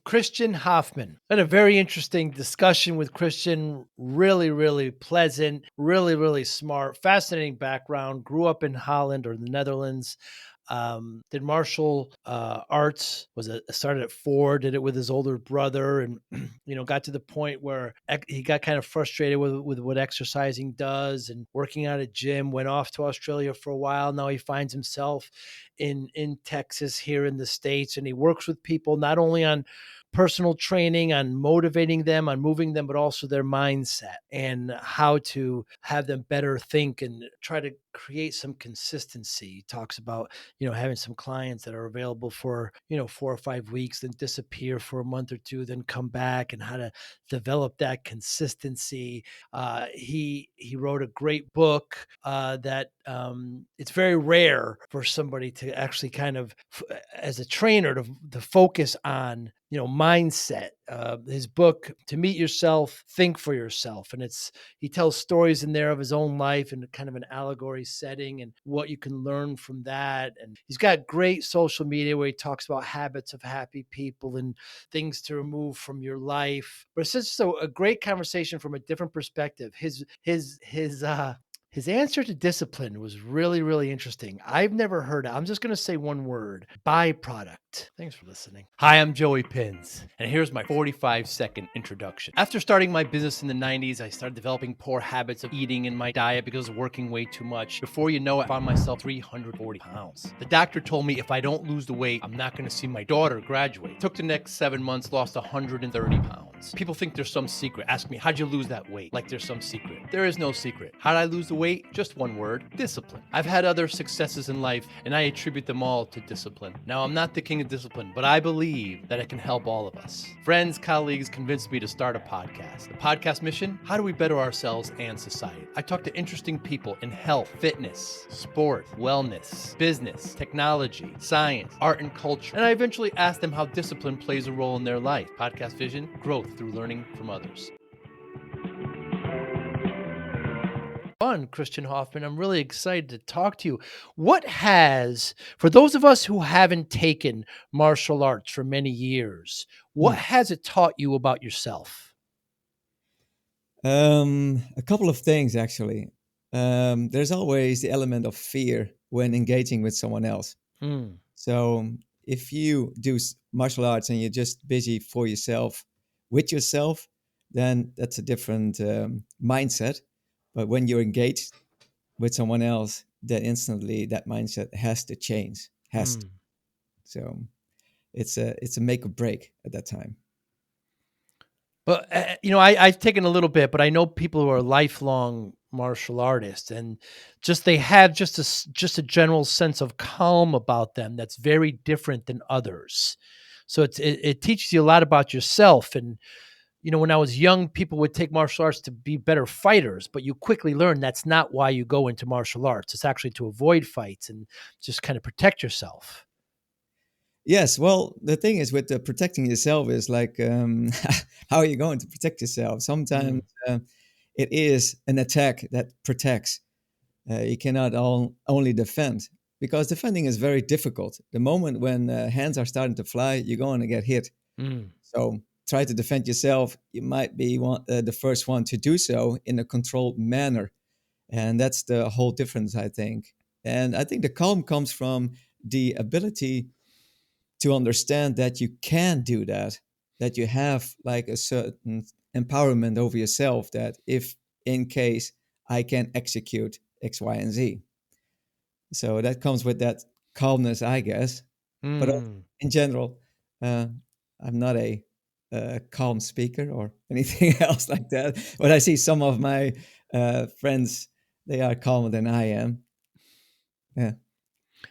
Christiaan Hofman. Had a very interesting discussion with Christiaan. Really, really pleasant, really, really smart, fascinating background. Grew up in Holland or the Netherlands. Did martial arts, started at 4, did it with his older brother, and got to the point where he got kind of frustrated with what exercising does and working out at gym. Went off to Australia for a while. Now he finds himself in Texas here in the States, and he works with people not only on personal training, on motivating them, on moving them, but also their mindset and how to have them better think and try to create some consistency. He talks about, having some clients that are available for, 4 or 5 weeks, then disappear for a month or two, then come back, and how to develop that consistency. He wrote a great book that it's very rare for somebody to actually kind of, as a trainer, to focus on mindset. His book, To Meet Yourself, Think for Yourself, and he tells stories in there of his own life and kind of an allegory setting and what you can learn from that. And he's got great social media where he talks about habits of happy people and things to remove from your life. But it's just a great conversation from a different perspective. His answer to discipline was really, really interesting. I've never heard it. I'm just going to say one word: byproduct. Thanks for listening. Hi, I'm Joey Pinz, and here's my 45-second introduction. After starting my business in the 90s, I started developing poor habits of eating in my diet because I was working way too much. Before you know it, I found myself 340 pounds. The doctor told me if I don't lose the weight, I'm not going to see my daughter graduate. Took the next 7 months, lost 130 pounds. People think there's some secret. Ask me, how'd you lose that weight? Like there's some secret. There is no secret. How'd I lose the weight? Just one word: discipline. I've had other successes in life, and I attribute them all to discipline. Now, I'm not the king of discipline, but I believe that it can help all of us. Friends, colleagues convinced me to start a podcast. The podcast mission: how do we better ourselves and society? I talk to interesting people in health, fitness, sport, wellness, business, technology, science, art, and culture. And I eventually ask them how discipline plays a role in their life. Podcast vision: growth through learning from others. Christiaan Hofman, I'm really excited to talk to you. For those of us who haven't taken martial arts for many years, what has it taught you about yourself? A couple of things, actually. There's always the element of fear when engaging with someone else. So if you do martial arts and you're just busy for yourself, with yourself, then that's a different mindset. But when you're engaged with someone else, then instantly that mindset has to change. So it's a make or break at that time. But I've taken a little bit, but I know people who are lifelong martial artists, and they have just a general sense of calm about them that's very different than others. So it teaches you a lot about yourself. And when I was young, people would take martial arts to be better fighters, but you quickly learn that's not why you go into martial arts. It's actually to avoid fights and just kind of protect yourself. Yes, well, the thing is with protecting yourself is like, how are you going to protect yourself? Sometimes it is an attack that protects. You cannot only defend, because defending is very difficult. The moment when hands are starting to fly, you're going to get hit. So try to defend yourself. You might be the first one to do so in a controlled manner. And that's the whole difference, I think. And I think the calm comes from the ability to understand that you can do that you have like a certain empowerment over yourself, that if in case I can execute X, Y, and Z. So that comes with that calmness, I guess. But in general, I'm not a calm speaker or anything else like that. But I see some of my friends, they are calmer than I am. Yeah.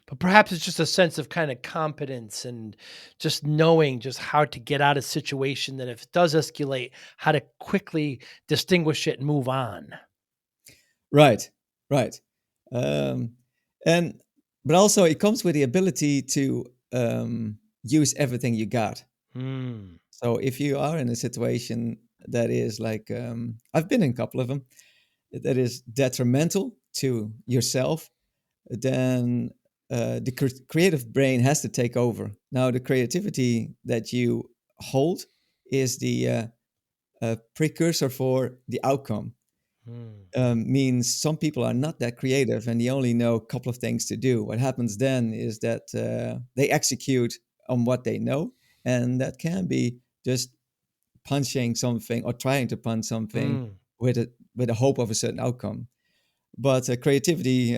But perhaps it's just a sense of kind of competence and just knowing just how to get out of a situation that if it does escalate, how to quickly distinguish it and move on. Right. Um, but also it comes with the ability to use everything you got. So if you are in a situation that is like, I've been in a couple of them, that is detrimental to yourself, then the creative brain has to take over. Now, the creativity that you hold is the precursor for the outcome. Mm. Means some people are not that creative and they only know a couple of things to do. What happens then is that they execute on what they know, and that can be just punching something or trying to punch something Mm. with a hope of a certain outcome. But creativity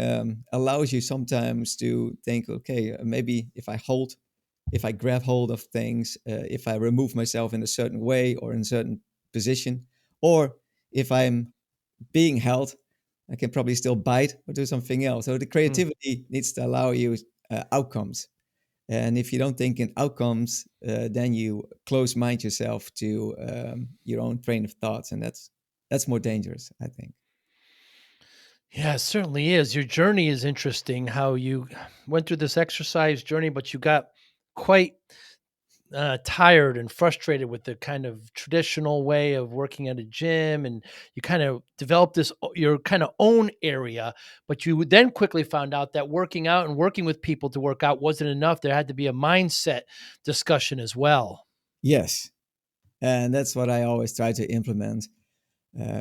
allows you sometimes to think, okay, maybe if I grab hold of things, if I remove myself in a certain way or in a certain position, or if I'm being held, I can probably still bite or do something else. So the Mm. creativity needs to allow you outcomes. And if you don't think in outcomes, then you close mind yourself to your own train of thoughts, and that's more dangerous, I think. Yeah, it certainly is. Your journey is interesting how you went through this exercise journey, but you got quite tired and frustrated with the kind of traditional way of working at a gym, and you kind of developed your kind of own area. But you then quickly found out that working out and working with people to work out wasn't enough. There had to be a mindset discussion as well. Yes, and that's what I always try to implement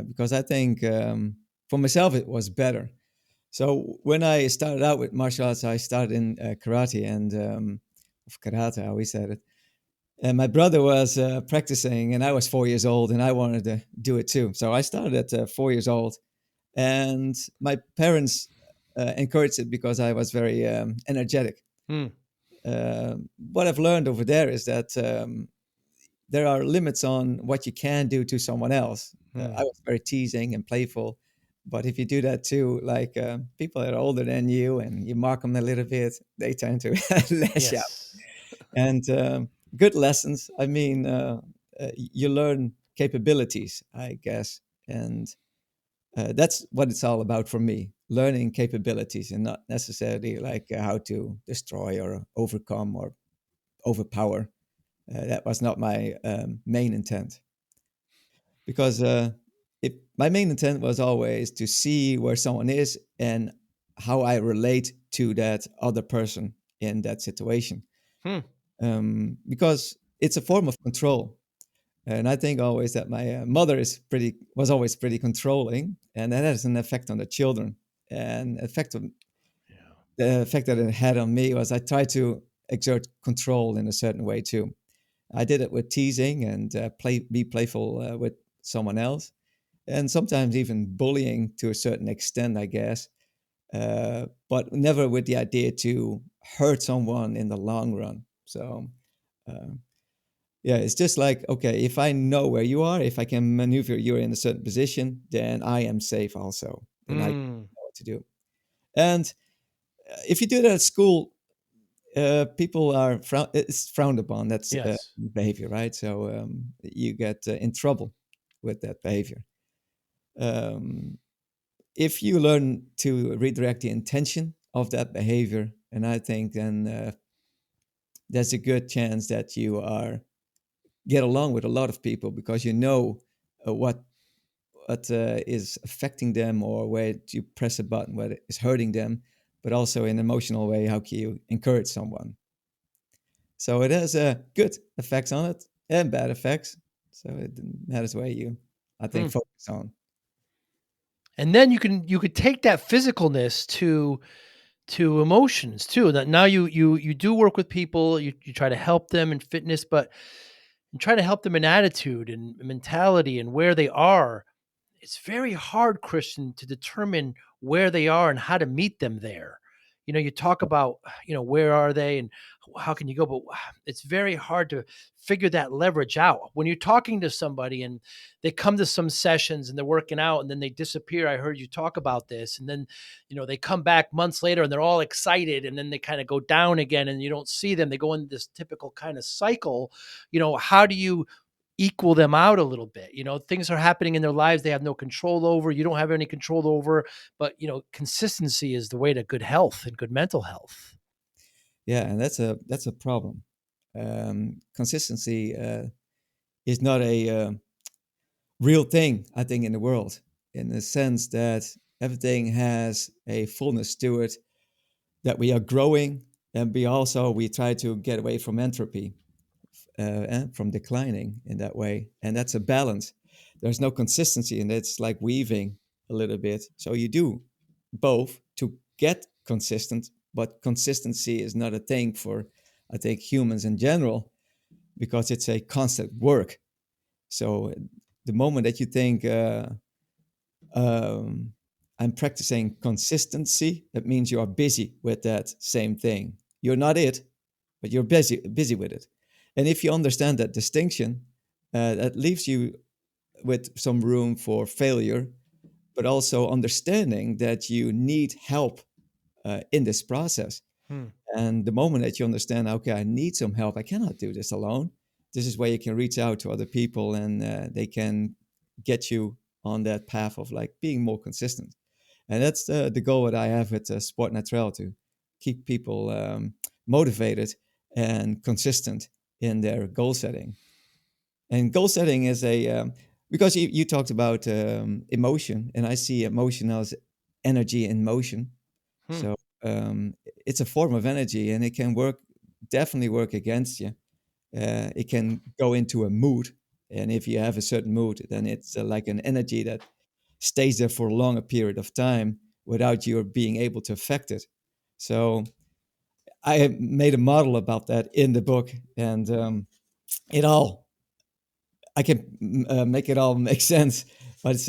because I think for myself it was better. So when I started out with martial arts, I started in karate and of karate, how we said it. And my brother was practicing, and I was 4 years old, and I wanted to do it too. So I started at 4 years old, and my parents encouraged it because I was very energetic. Hmm. What I've learned over there is that there are limits on what you can do to someone else. Hmm. I was very teasing and playful, but if you do that to like people that are older than you and you mark them a little bit, they tend to lash out. Yes. And good lessons. I mean, you learn capabilities, I guess, and that's what it's all about for me. Learning capabilities and not necessarily like how to destroy or overcome or overpower. That was not my main intent because my main intent was always to see where someone is and how I relate to that other person in that situation. Hmm. Because it's a form of control. And I think always that my mother was always pretty controlling, and that has an effect on the children. And Yeah. the effect that it had on me was I tried to exert control in a certain way too. I did it with teasing and be playful with someone else, and sometimes even bullying to a certain extent, I guess. But never with the idea to hurt someone in the long run. So. Uh, yeah, it's just like, okay, if I know where you are, if I can maneuver you in a certain position, then I am safe also. Then I Hmm. know what to do. And if you do that at school, people it's frowned upon. That's Yes. behavior, right? So you get in trouble with that behavior. Um, if you learn to redirect the intention of that behavior, and I think then there's a good chance that you are get along with a lot of people because you know what is affecting them or where you press a button where it's hurting them, but also in an emotional way, how can you encourage someone? So it has good effects on it and bad effects. So it matters where you, I think, Hmm. focus on. And then you could take that physicalness to emotions too. That now you do work with people, you try to help them in fitness, but and try to help them in attitude and mentality and where they are. It's very hard, Christian, to determine where they are and how to meet them there. You talk about, where are they and how can you go, but it's very hard to figure that leverage out. When you're talking to somebody and they come to some sessions and they're working out and then they disappear. I heard you talk about this. And then, they come back months later and they're all excited and then they kind of go down again and you don't see them. They go into this typical kind of cycle. How do you equal them out a little bit? Things are happening in their lives they have no control over. You don't have any control over, but consistency is the way to good health and good mental health. Yeah, and that's a problem. Consistency is not a real thing, I think, in the world, in the sense that everything has a fullness to it, that we are growing, and we try to get away from entropy. from declining in that way. And that's a balance. There's no consistency, and it's like weaving a little bit. So you do both to get consistent, but consistency is not a thing for, I think, humans in general, because it's a constant work. So the moment that you think, um, I'm practicing consistency, that means you are busy with that same thing. You're not it, but you're busy with it. And if you understand that distinction, that leaves you with some room for failure, but also understanding that you need help in this process. Hmm. And the moment that you understand, okay, I need some help, I cannot do this alone. This is where you can reach out to other people, and they can get you on that path of like being more consistent. And that's the goal that I have with Sport Natural, to keep people motivated and consistent in their goal setting. And goal setting is because you talked about emotion, and I see emotion as energy in motion. Hmm. So it's a form of energy, and it can definitely work against you. It can go into a mood, and if you have a certain mood, then it's like an energy that stays there for a longer period of time without you being able to affect it. So I have made a model about that in the book, and it all I can make it all make sense. But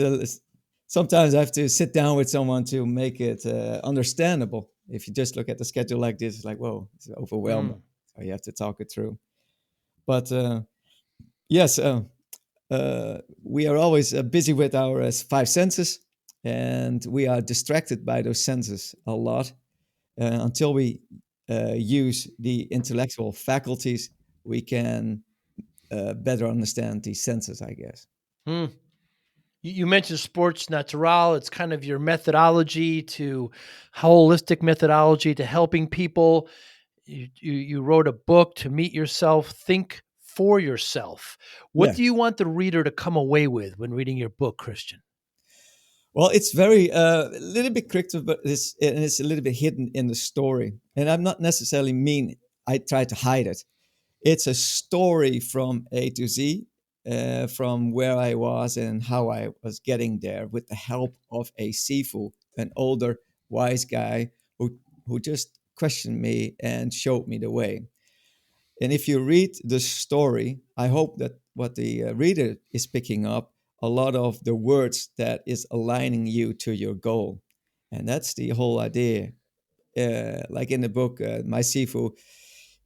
sometimes I have to sit down with someone to make it understandable. If you just look at the schedule like this, it's like, whoa, it's overwhelming. Hmm. So you have to talk it through. But yes, we are always busy with our five senses, and we are distracted by those senses a lot until we use the intellectual faculties. We can better understand these senses, I guess. Hmm. You mentioned sports natural. It's kind of your methodology to holistic methodology to helping people. You wrote a book to meet yourself, think for yourself. What Yeah. do you want the reader to come away with when reading your book, Christian? Well, it's very a little bit cryptic, but it's a little bit hidden in the story. And I'm not necessarily mean I try to hide it. It's a story from A to Z, from where I was and how I was getting there, with the help of a Sifu, an older, wise guy who just questioned me and showed me the way. And if you read the story, I hope that what the reader is picking up, a lot of the words that is aligning you to your goal. And that's the whole idea. Like in the book, my Sifu,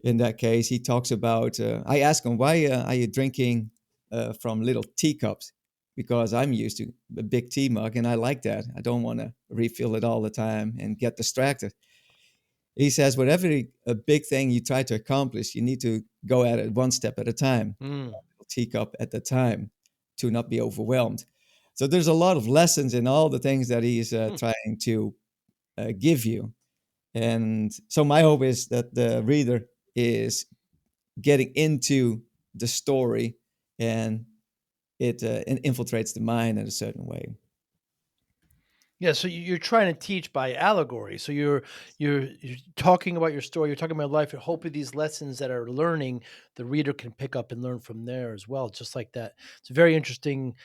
in that case, he talks about, I ask him, why are you drinking from little teacups? Because I'm used to a big tea mug, and I like that. I don't want to refill it all the time and get distracted. He says, whatever a big thing you try to accomplish, you need to go at it one step at a time, Mm. a teacup at a time, to not be overwhelmed. So there's a lot of lessons in all the things that he's Hmm. trying to give you. And so my hope is that the reader is getting into the story, and it infiltrates the mind in a certain way. Yeah, so you're trying to teach by allegory. So you're talking about your story, you're talking about life, and hoping these lessons that are learning, the reader can pick up and learn from there as well, just like that. It's a very interesting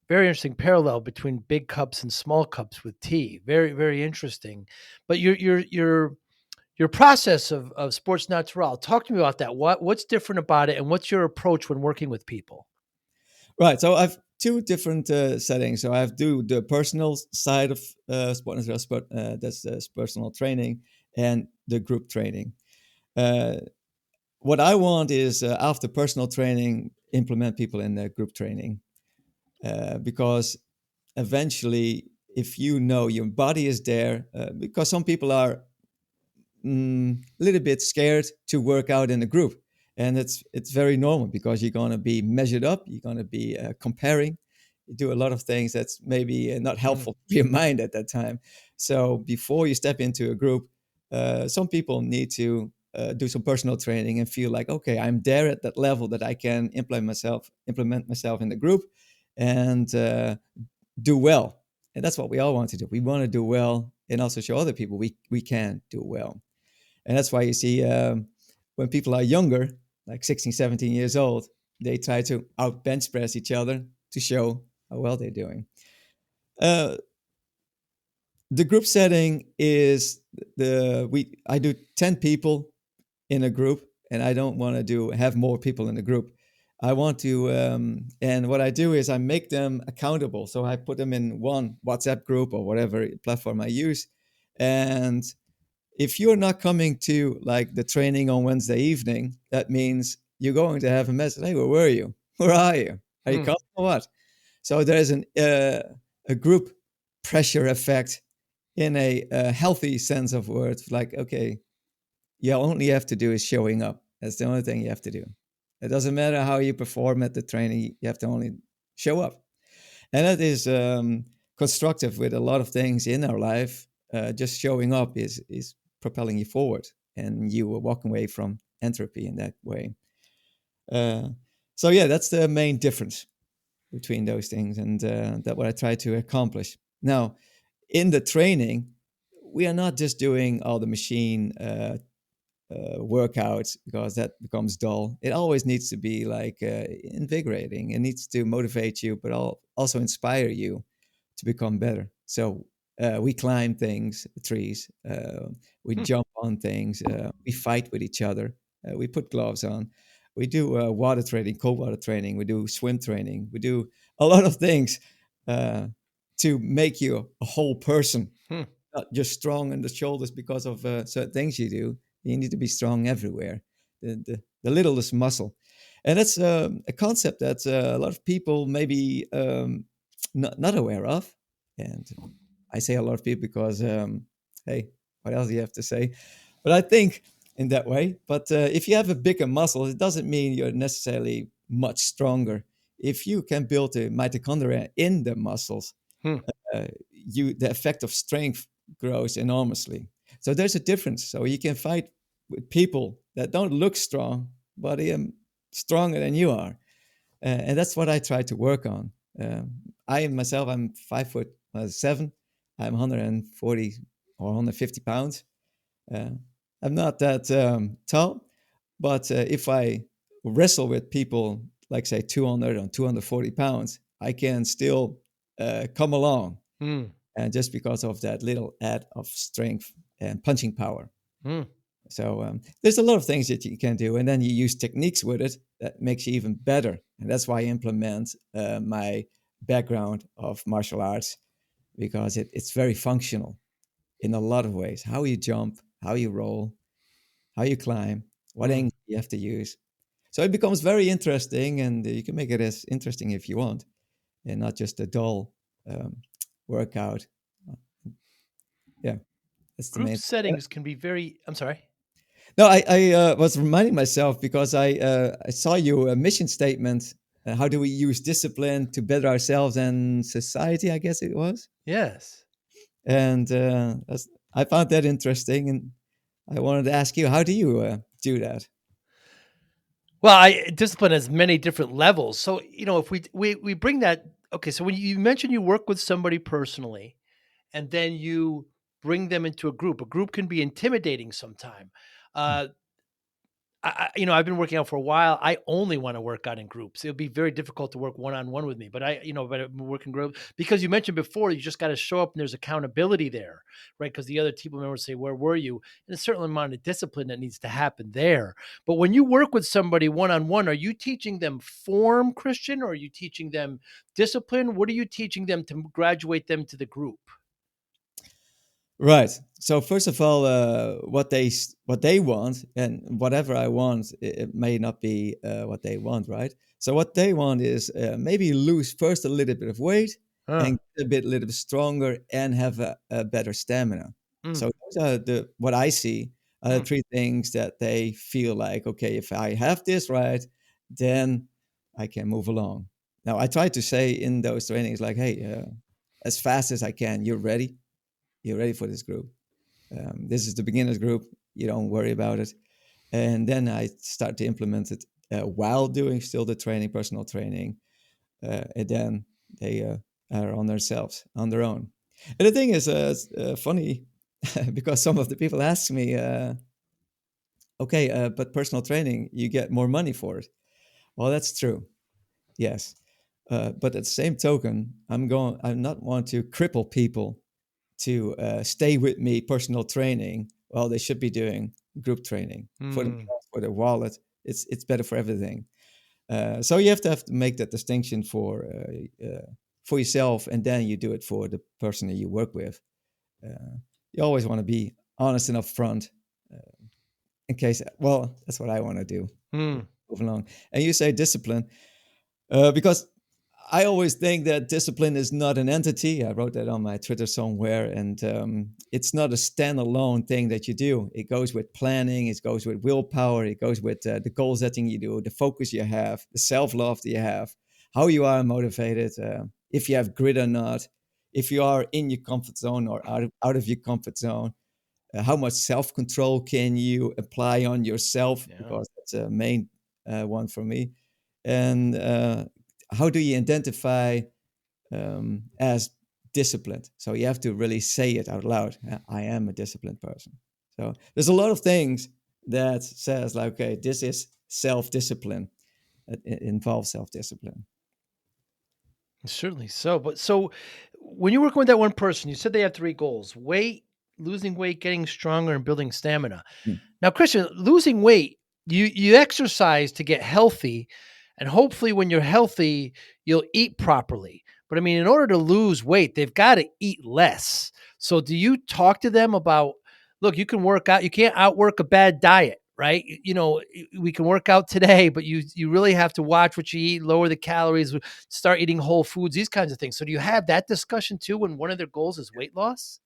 parallel between big cups and small cups with tea. Very, very interesting. But your process of sports natural. Talk to me about that. What's different about it, and what's your approach when working with people? Right. So I've two different settings. So I have do the personal side of sport and sport. That's personal training, and the group training. Uh, what I want is after personal training, implement people in the group training, because eventually, if you know your body is there, because some people are a little bit scared to work out in a group, and it's very normal, because you're going to be measured up, you're going to be comparing, you do a lot of things that's maybe not Mm. helpful for your mind at that time. So before you step into a group, some people need to do some personal training and feel like, okay, I'm there at that level that I can implement myself in the group, and do well. And that's what we all want to do. We want to do well, and also show other people we can do well. And that's why you see when people are younger, like 16, 17 years old, they try to out bench press each other to show how well they're doing. Uh, the group setting is I do 10 people in a group, and I don't want to do have more people in the group. I want to, and what I do is I make them accountable. So I put them in one WhatsApp group or whatever platform I use. And if you're not coming to like the training on Wednesday evening, that means you're going to have a message. Hey, where were you? Where are you? Are you Hmm. coming or what? So there's a group pressure effect in a healthy sense of words. Like, okay, you only have to do is showing up. That's the only thing you have to do. It doesn't matter how you perform at the training. You have to only show up, and that is constructive with a lot of things in our life. Just showing up is propelling you forward, and you will walk away from entropy in that way. Uh, so yeah, that's the main difference between those things, and that what I try to accomplish. Now, in the training, we are not just doing all the machine workouts because that becomes dull. It always needs to be like invigorating. It needs to motivate you, but also inspire you to become better. So we climb things, trees. We Hmm. jump on things. We fight with each other. We put gloves on. We do water training, cold water training. We do swim training. We do a lot of things uh, to make you a whole person, Hmm. not just strong in the shoulders because of certain things you do. You need to be strong everywhere. The littlest muscle, and that's a concept that a lot of people maybe not aware of. And I say a lot of people because, hey, what else do you have to say? But I think in that way. But if you have a bigger muscle, it doesn't mean you're necessarily much stronger. If you can build the mitochondria in the muscles, Hmm. the effect of strength grows enormously. So there's a difference. So you can fight with people that don't look strong, but they are stronger than you are, and that's what I try to work on. I myself, I'm 5'7". I'm 140 or 150 pounds. Uh, I'm not that tall, but if I wrestle with people like say 200 or 240 pounds, I can still come along, Hmm. and just because of that little add of strength and punching power. Hmm. So there's a lot of things that you can do, and then you use techniques with it that makes you even better. And that's why I implement my background of martial arts, because it's very functional in a lot of ways. How you jump, how you roll, how you climb, what Hmm. angle you have to use. So it becomes very interesting, and you can make it as interesting if you want, and not just a dull um, workout. Yeah, that's the Group main. settings can be very. I'm sorry. No, I was reminding myself because I saw your mission statement. How do we use discipline to better ourselves and society? I guess it was, Yes. and I found that interesting, and I wanted to ask you, how do you do that? Well, I discipline has many different levels. So, if we bring that okay, so when you mentioned you work with somebody personally and then you bring them into a group can be intimidating sometime. Uh I've been working out for a while. I only want to work out in groups. It would be very difficult to work one on one with me, but but I'm working group because you mentioned before, you just got to show up and there's accountability there, right? Because the other team members say, "Where were you?" And a certain amount of discipline that needs to happen there. But when you work with somebody one on one, are you teaching them form, Christian, or are you teaching them discipline? What are you teaching them to graduate them to the group? Right. So first of all, what they want, and whatever I want, it may not be what they want, right? So what they want is maybe lose first a little bit of weight Huh. and get a little bit stronger and have a better stamina. Mm, So those are the what I see are the mm, three things that they feel like, okay, if I have this right, then I can move along. Now I try to say in those trainings like, hey, as fast as I can, you're ready, for this group. This is the beginners group. You don't worry about it. And then I start to implement it while doing still the training, personal training. And then they are on themselves, on their own. And the thing is, it's funny because some of the people ask me, Okay, but personal training, you get more money for it. Well, that's true. Yes. But at the same token, I'm not want to cripple people to stay with me personal training. Well, they should be doing group training for Hmm. themselves, for their wallet. It's better for everything. So you have to make that distinction for yourself, and then you do it for the person that you work with. You always want to be honest and upfront, in case. Well, that's what I want to do. Hmm. Move along, and you say discipline. Because I always think that discipline is not an entity. I wrote that on my Twitter somewhere, and it's not a standalone thing that you do. It goes with planning, it goes with willpower, it goes with the goal setting you do, the focus you have, the self love that you have, how you are motivated, if you have grit or not, if you are in your comfort zone or out of your comfort zone. How much self control can you apply on yourself? Yeah. Because that's a main one for me. And how do you identify as disciplined? So you have to really say it out loud. I am a disciplined person. So there's a lot of things that says like, okay, this is self-discipline. It involves self-discipline. Certainly so. But so when you're working with that one person, you said they have three goals: weight, losing weight, getting stronger, and building stamina. Mm. Now, Christian, losing weight, you exercise to get healthy, and hopefully when you're healthy, you'll eat properly. But I mean, in order to lose weight, they've got to eat less. So do you talk to them about, look, you can work out, you can't outwork a bad diet, right? We can work out today, but you really have to watch what you eat, lower the calories, start eating whole foods, these kinds of things. So do you have that discussion too when one of their goals is weight loss?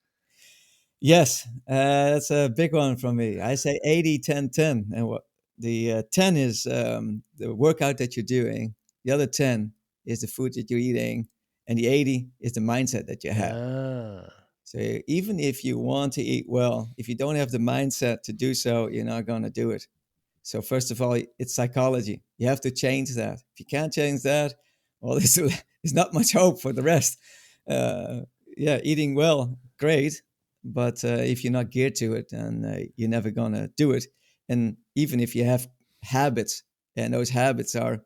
Yes, that's a big one from me. I say 80, 10, 10. And what the 10 is the workout that you're doing. The other 10 is the food that you're eating. And the 80 is the mindset that you have. Ah. So even if you want to eat well, if you don't have the mindset to do so, you're not going to do it. So first of all, it's psychology. You have to change that. If you can't change that, well, there's not much hope for the rest. Uh, yeah, eating well, great, but if you're not geared to it, then you're never gonna do it. And even if you have habits, and those habits are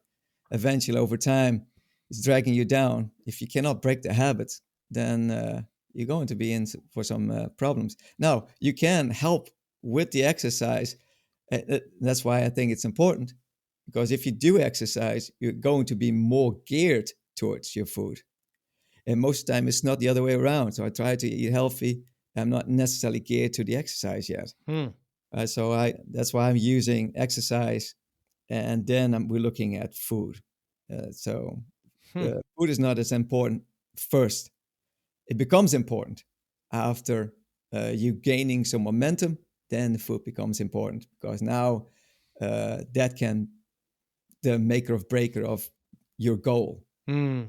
eventually over time, it's dragging you down. If you cannot break the habits, then you're going to be in for some problems. Now, you can help with the exercise. That's why I think it's important, because if you do exercise, you're going to be more geared towards your food. And most of the time, it's not the other way around. So I try to eat healthy. I'm not necessarily geared to the exercise yet. Hmm. So that's why I'm using exercise, and then we're looking at food. So Hmm. food is not as important first. It becomes important after you gaining some momentum. Then the food becomes important, because now that can the maker of breaker of your goal. Hmm.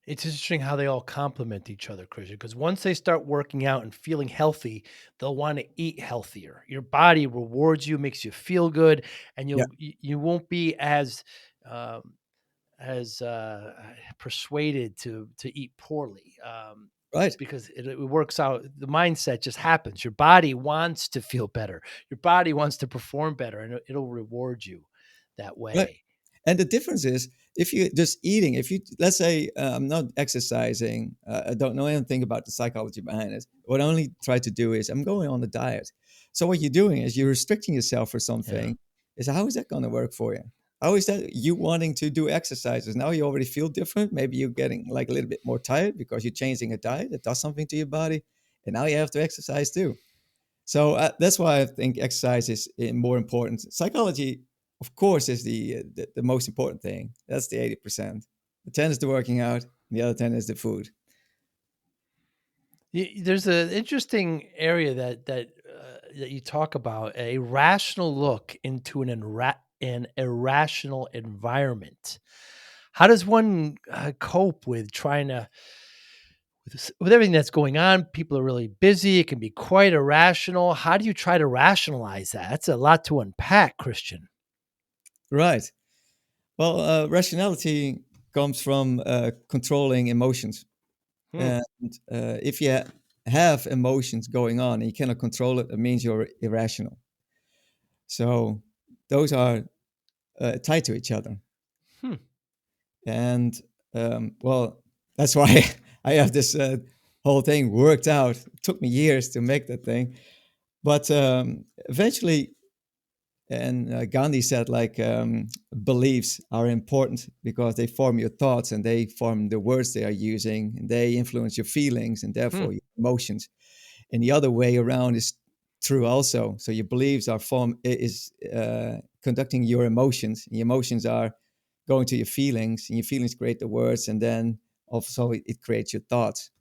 It's interesting how they all complement each other, Christian, because once they start working out and feeling healthy, they'll want to eat healthier. Your body rewards you, makes you feel good, and Yeah, you won't be um, as persuaded to eat poorly, right. because it works out. The mindset just happens. Your body wants to feel better. Your body wants to perform better, and it'll reward you that Right. way. And the difference is, if you just eating, if you, let's say, I'm not exercising, I don't know anything about the psychology behind it. What I only try to do is I'm going on a diet. So what you're doing is you're restricting yourself for Yeah. something. Is how is that going to work for you? How is that you wanting to do exercises? Now you already feel different. Maybe you're getting like a little bit more tired because you're changing a diet. It does something to your body. And now you have to exercise too. So that's why I think exercise is more important. Psychology, of course, is the most important thing. That's the 80%. The 10 is the working out, and the other 10 is the food. There's an interesting area that you talk about, a rational look into an irrational environment. How does one cope with trying to with everything that's going on? People are really busy. It can be quite irrational. How do you try to rationalize that? That's a lot to unpack, Christian. Right. Well, rationality comes from controlling emotions. Hmm. And if you have emotions going on and you cannot control it, it means you're irrational. So those are tied to each other. Hmm. And well, that's why I have this whole thing worked out. It took me years to make that thing, but eventually, and Gandhi said, like, beliefs are important because they form your thoughts and they form the words they are using, and they influence your feelings and Hmm. therefore your emotions. And the other way around is true also. So your beliefs are conducting your emotions, and your emotions are going to your feelings, and your feelings create the words, and then also it creates your thoughts.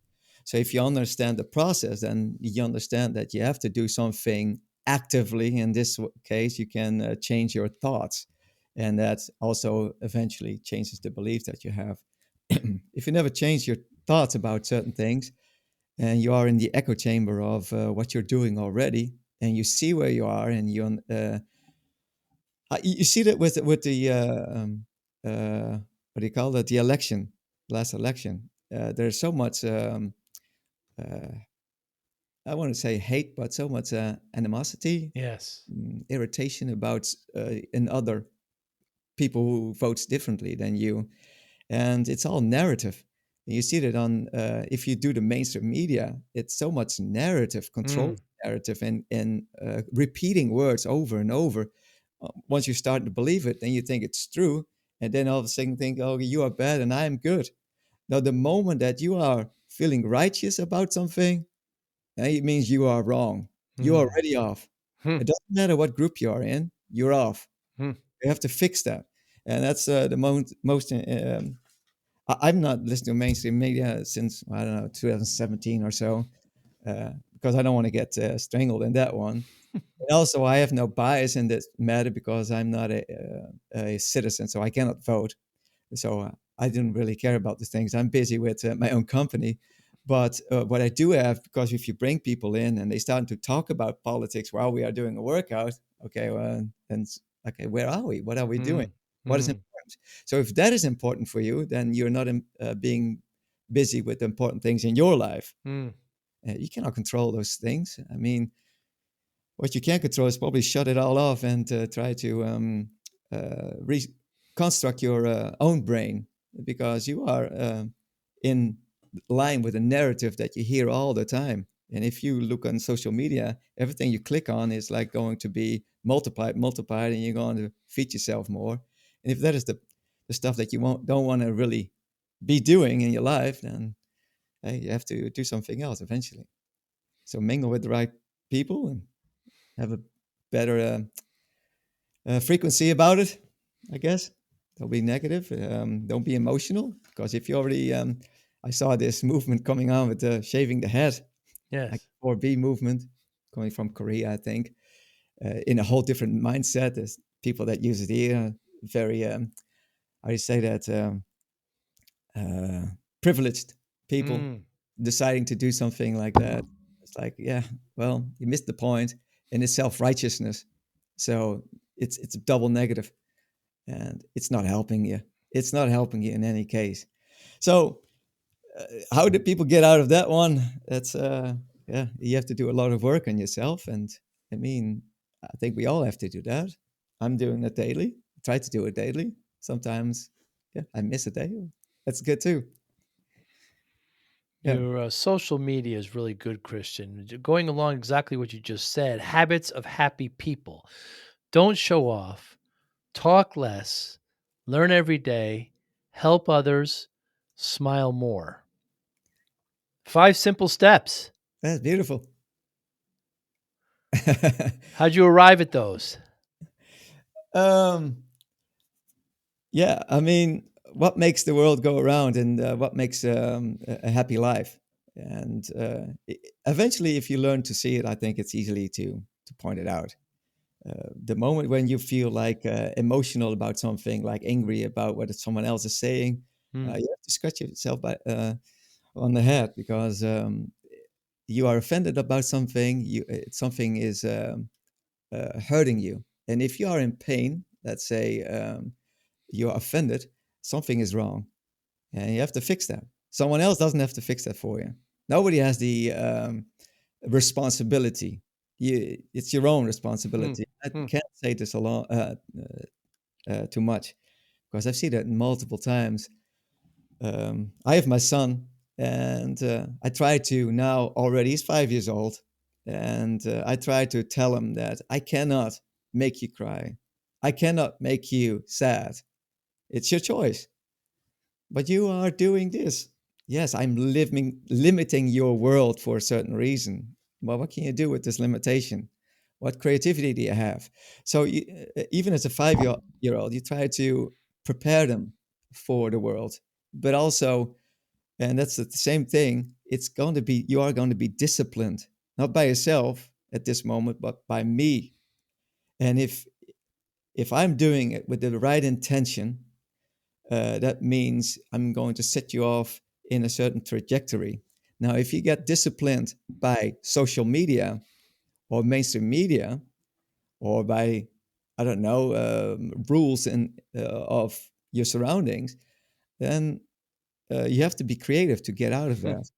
So if you understand the process, then you understand that you have to do something actively. In this case, you can change your thoughts, and that also eventually changes the belief that you have. If you never change your thoughts about certain things, and you are in the echo chamber of what you're doing already, and you see where you are, and you see that with the what do you call that? The election, last election. There's so much. Uh, I want to say hate, but so much animosity, Yes. irritation about in other people who votes differently than you, and it's all narrative. You see that on if you do the mainstream media, it's so much narrative, controlled Mm. narrative, and repeating words over and over. Once you start to believe it, then you think it's true, and then all of a sudden think, "Oh, you are bad and I am good." Now, the moment that you are feeling righteous about something, it means you are wrong. You're Mm. already off. Hmm. It doesn't matter what group you are in, you're off. Hmm. You have to fix that. And that's the most I'm not listening to mainstream media since, I don't know, 2017 or so, because I don't want to get strangled in that one. And also, I have no bias in this matter because I'm not a citizen, so I cannot vote. So I didn't really care about these things. I'm busy with my own company. But what I do have, because if you bring people in and they start to talk about politics while we are doing a workout, okay, well, then okay, where are we? What are we doing? Mm. What is Mm. important? So if that is important for you, then you're not being busy with the important things in your life. Mm. You cannot control those things. I mean, what you can control is probably shut it all off and try to reconstruct your own brain, because you are in line with a narrative that you hear all the time. And if you look on social media, everything you click on is like going to be multiplied, multiplied, and you're going to feed yourself more. And if that is the stuff that you don't want to really be doing in your life, then hey, you have to do something else eventually. So mingle with the right people and have a better frequency about it, I guess. Don't be negative. Don't be emotional, because if you already, I saw this movement coming on with shaving the head, like Yes. 4B movement, coming from Korea, I think, in a whole different mindset. There's people that use it here, very, how do you say that, uh, privileged people Mm. deciding to do something like that. It's like, yeah, well, you missed the point, and it's self righteousness. So it's a double negative, and it's not helping you. It's not helping you in any case. So, how do people get out of that one? That's yeah, you have to do a lot of work on yourself, and I mean, I think we all have to do that. I'm doing it daily. I try to do it daily. Sometimes, yeah, I miss a day. That's good too. Yeah, Your social media is really good, Christian. Going along exactly what you just said, habits of happy people. Don't show off, talk less, learn every day, help others, smile more. 5 simple steps. that's beautiful. How'd you arrive at those? um, yeah, I mean, what makes the world go around, and what makes a happy life? And eventually, if you learn to see it, I think it's easily to point it out. The moment when you feel like emotional about something, like angry about what someone else is saying, Mm. you have to scratch yourself on the head, because you are offended about something. Something is hurting you, and if you are in pain, let's say. You're offended, something is wrong, and you have to fix that. Someone else doesn't have to fix that for you. Nobody has the responsibility. It's your own Hmm. responsibility. I Hmm. can't say this alone too much because I've seen it multiple times. I have my son, and I try to now already. He's 5 years old, and I try to tell him that I cannot make you cry. I cannot make you sad. It's your choice. But you are doing this. Yes, I'm living limiting your world for a certain reason. Well, what can you do with this limitation? What creativity do you have? So even as a 5 year old, you try to prepare them for the world, but also, and that's the same thing. It's going to be you are going to be disciplined, not by yourself at this moment, but by me. And if I'm doing it with the right intention, that means I'm going to set you off in a certain trajectory. Now, if you get disciplined by social media or mainstream media or by, I don't know, rules of your surroundings, then you have to be creative to get out of Hmm. that.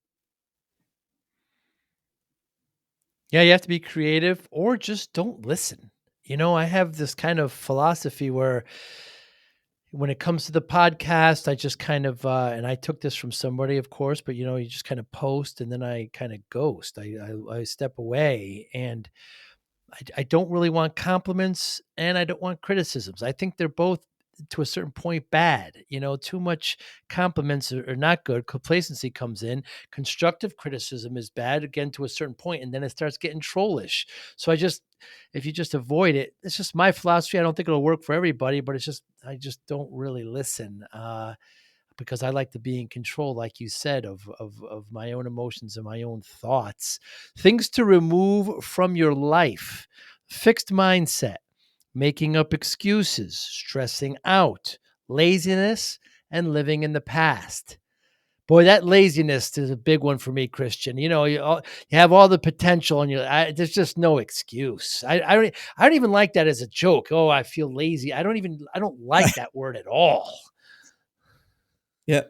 Yeah, you have to be creative or just don't listen. I have this kind of philosophy where when it comes to the podcast, I just kind of and I took this from somebody, of course, but you just kind of post and then I kind of ghost. I step away, and I don't really want compliments and I don't want criticisms. I think they're both to a certain point bad. Too much compliments are not good. Complacency comes in. Constructive criticism is bad again to a certain point, and then it starts getting trollish. So if you just avoid it, it's just my philosophy. I don't think it'll work for everybody, but I just don't really listen. Because I like to be in control, like you said, of my own emotions and my own thoughts. Things to remove from your life: fixed mindset, making up excuses, stressing out, laziness, and living in the past. Boy, that laziness is a big one for me, Christian. You have all the potential, and there's just no excuse. I don't even like that as a joke. Oh, I feel lazy. I don't like that word at all. Yeah,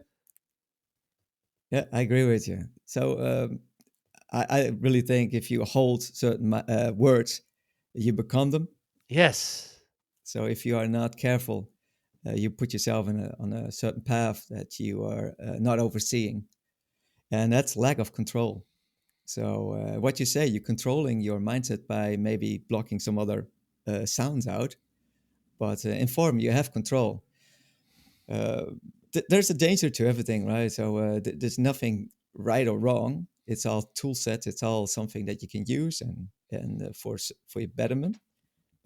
yeah, I agree with you. So I really think if you hold certain words, you become them. Yes. So if you are not careful, you put yourself on a certain path that you are not overseeing, and that's lack of control. So what you say, you're controlling your mindset by maybe blocking some other sounds out, but in form you have control. Uh, there's a danger to everything, right? So there's nothing right or wrong. It's all tool sets. It's all something that you can use and for your betterment.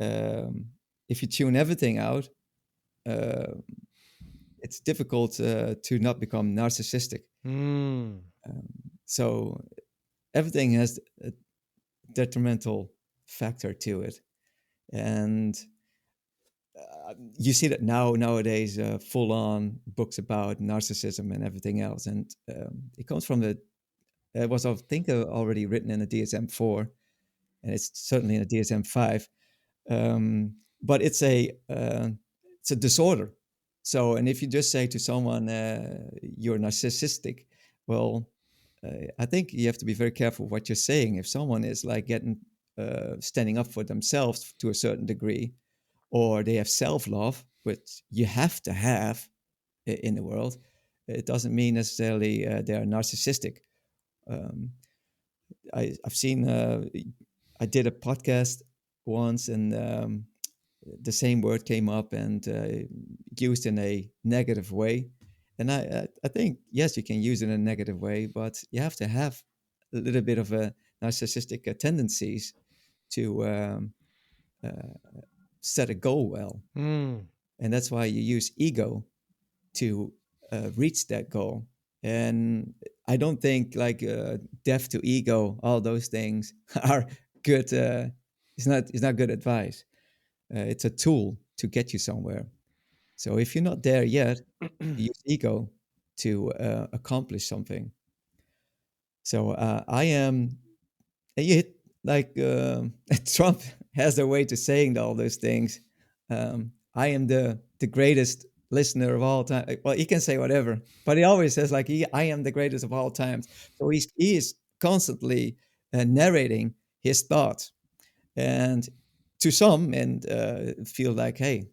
Um, if you tune everything out, uh, it's difficult to not become narcissistic. Mm. Um, so everything has a detrimental factor to it, and you see that nowadays, full on books about narcissism and everything else, and it comes from the it was I think already written in the DSM-4, and it's certainly in the DSM-5. But it's a disorder. So, and if you just say to someone you're narcissistic, well, I think you have to be very careful what you're saying. If someone is like getting standing up for themselves to a certain degree, or they have self-love, which you have to have in the world, it doesn't mean necessarily they are narcissistic. Um, I've seen. I did a podcast once, and the same word came up and used in a negative way. And I think yes, you can use it in a negative way, but you have to have a little bit of a narcissistic tendencies to set a goal well, Mm. and that's why you use ego to reach that goal. And I don't think like death to ego, all those things are good. It's not good advice. It's a tool to get you somewhere. So if you're not there yet, use ego to accomplish something. So I am. And you hit like Trump has a way to saying all those things. I am the greatest listener of all time. Well, he can say whatever, but he always says like I am the greatest of all times. So he is constantly narrating his thoughts, and to some and feel like, hey,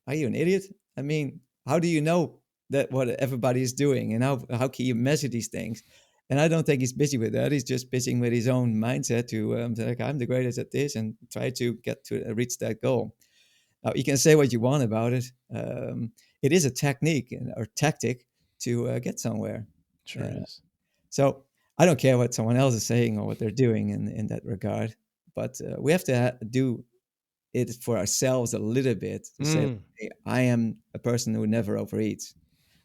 are you an idiot? I mean, how do you know that what everybody is doing, and how can you measure these things? And I don't think he's busy with that. He's just busy with his own mindset to say, like, I'm the greatest at this, and try to get to reach that goal. Now, you can say what you want about it. It is a technique or tactic to get somewhere. Sure Uh, is. so I don't care what someone else is saying or what they're doing in that regard. But we have to do it for ourselves a little bit to say, Mm, hey, I am a person who never overeats.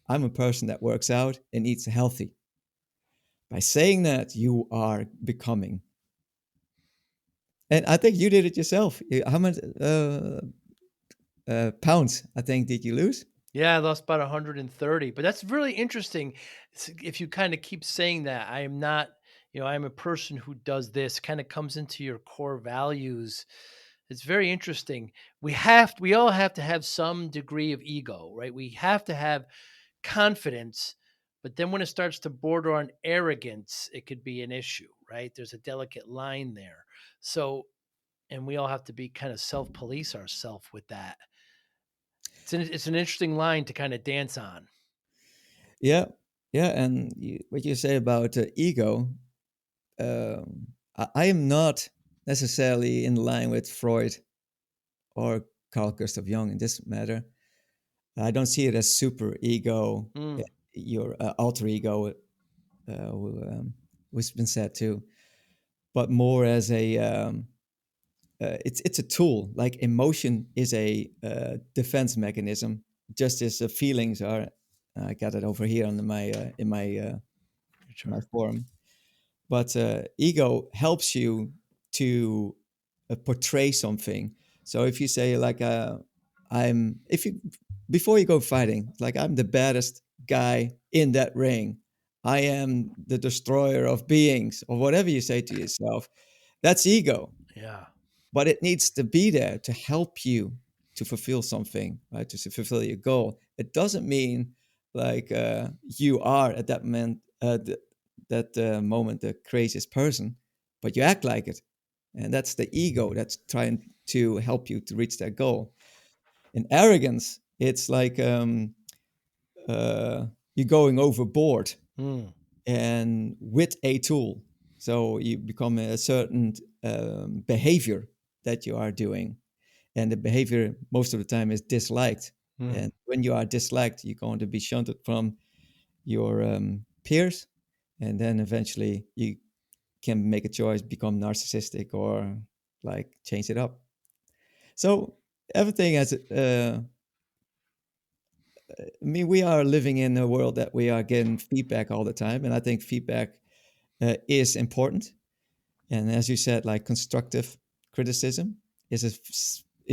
I'm a person that works out and eats healthy. By saying that, you are becoming. And I think you did it yourself. How much pounds, I think, did you lose? yeah, I lost about 130, but that's really interesting. If you kind of keep saying that, I am not, I'm a person who does this, kind of comes into your core values. It's very interesting. We all have to have some degree of ego, right? We have to have confidence, but then when it starts to border on arrogance, it could be an issue, right? There's a delicate line there. So, and we all have to be kind of self-police ourselves with that. It's an interesting line to kind of dance on. Yeah. Yeah. And what you say about ego, I am not necessarily in line with Freud or Carl Gustav Jung in this matter. I don't see it as super ego, Mm, your alter ego, who's been said too, but more as a it's a tool. Like emotion is a defense mechanism, just as feelings are. I got it over here on my your in my chart. form. But ego helps you to portray something. So if you say like, I'm if you before you go fighting, like, I'm the baddest guy in that ring. I am the destroyer of beings, or whatever you say to yourself. That's ego, Yeah. but it needs to be there to help you to fulfill something, right? To fulfill your goal. It doesn't mean like you are at that moment, moment, the craziest person, but you act like it, and that's the ego that's trying to help you to reach that goal. In arrogance, it's like you're going overboard Mm, and with a tool. So you become a certain behavior that you are doing, and the behavior most of the time is disliked. mm, And when you are disliked, you're going to be shunted from your peers, and then eventually you can make a choice, become narcissistic, or like change it up. So everything has. I mean, we are living in a world that we are getting feedback all the time, and I think feedback is important. And as you said, like, constructive criticism is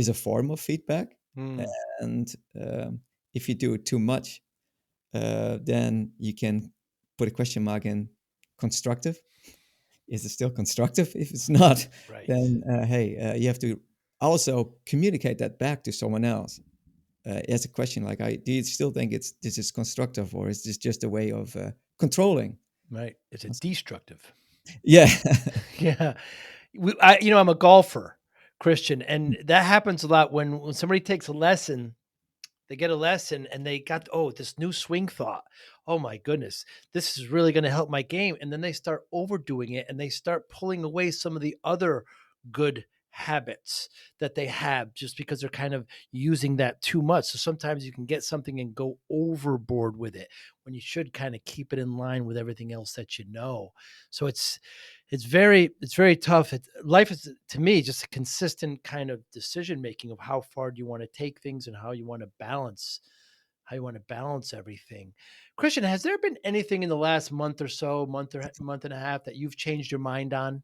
a form of feedback. mm. And if you do it too much, then you can put a question mark in constructive. Is it still constructive? If it's not, Right. then hey, you have to also communicate that back to someone else. As a question like, do you still think this is constructive, or is this just a way of controlling? Right. It's a destructive. Yeah. Yeah. I'm a golfer, Christian, and that happens a lot when somebody takes a lesson. They get a lesson and they got, oh, this new swing thought. Oh my goodness, this is really going to help my game. And then they start overdoing it and they start pulling away some of the other good habits that they have just because they're kind of using that too much. So sometimes you can get something and go overboard with it when you should kind of keep it in line with everything else that you know. So it's very tough. Life is, to me, just a consistent kind of decision making of how far do you want to take things and how you want to balance everything. Christian, has there been anything in the last month or so, month and a half, that you've changed your mind on?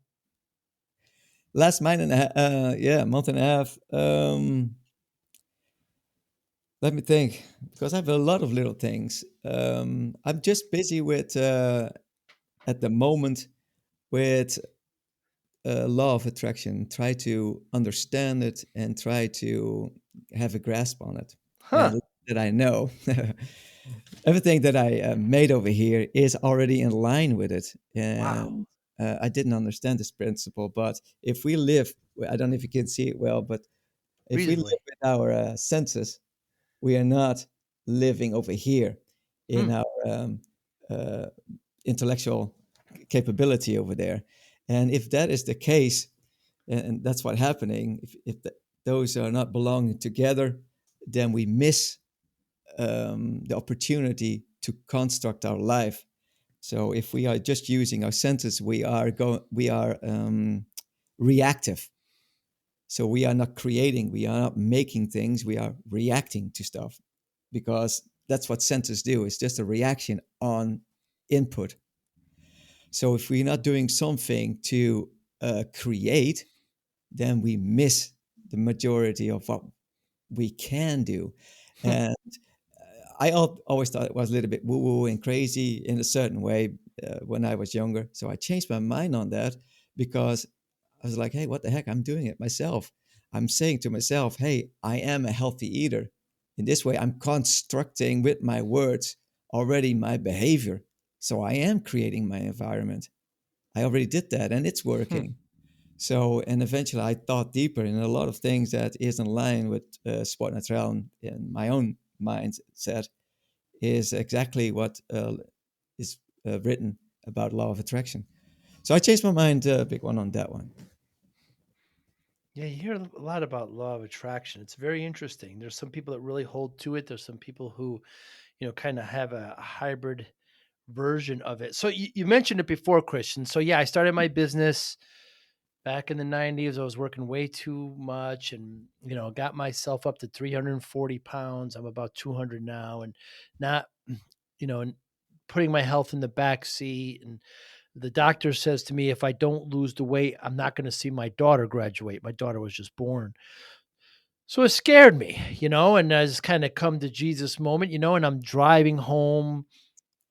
Last month and a yeah, month and a half. Let me think, because I have a lot of little things. I'm just busy with at the moment with law of attraction. Try to understand it and try to have a grasp on it. Huh. And that I know, everything that I made over here is already in line with it. Wow. And I didn't understand this principle, but if we live I don't know if you can see it well, but if we live Reasonably. with our senses, we are not living over here in Hmm. our uh, intellectual capability over there. And if that is the case, and that's what's happening, if those are not belonging together, then we miss the opportunity to construct our life. So if we are just using our senses, we are reactive. So we are not creating, we are not making things, we are reacting to stuff because that's what senses do. It's just a reaction on input. So if we're not doing something to create, then we miss the majority of what we can do. Hmm. And always thought it was a little bit woo woo and crazy in a certain way when I was younger. So I changed my mind on that because I was like, hey, what the heck? I'm doing it myself. I'm saying to myself, hey, I am a healthy eater. In this way, I'm constructing with my words already my behavior. So I am creating my environment. I already did that and it's Hmm. working. So, and eventually I thought deeper in a lot of things that is in line with Sport Natural and my own mindset is exactly what is written about law of attraction. So I changed my mind, big one on that one. Yeah, you hear a lot about law of attraction. It's very interesting. There's some people that really hold to it. There's some people who, kind of have a hybrid version of it. So you mentioned it before, Christian. So yeah, I started my business back in the 90s. I was working way too much and, got myself up to 340 pounds. I'm about 200 now and not, and putting my health in the back seat. And the doctor says to me, if I don't lose the weight, I'm not going to see my daughter graduate. My daughter was just born. So it scared me, and I just kind of come to Jesus moment, and I'm driving home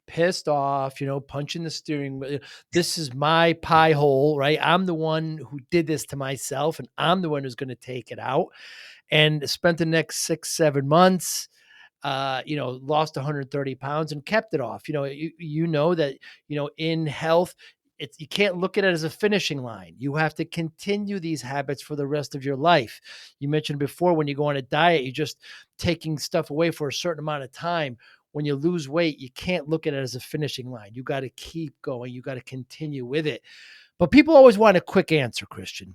pissed off, punching the steering wheel. This is my pie hole, right? I'm the one who did this to myself, and I'm the one who's going to take it out. And spent the next 6, 7 months, lost 130 pounds and kept it off. You know that, in health, you can't look at it as a finishing line. You have to continue these habits for the rest of your life. You mentioned before when you go on a diet, you're just taking stuff away for a certain amount of time. When you lose weight, you can't look at it as a finishing line. You got to keep going. You got to continue with it. But people always want a quick answer, Christian.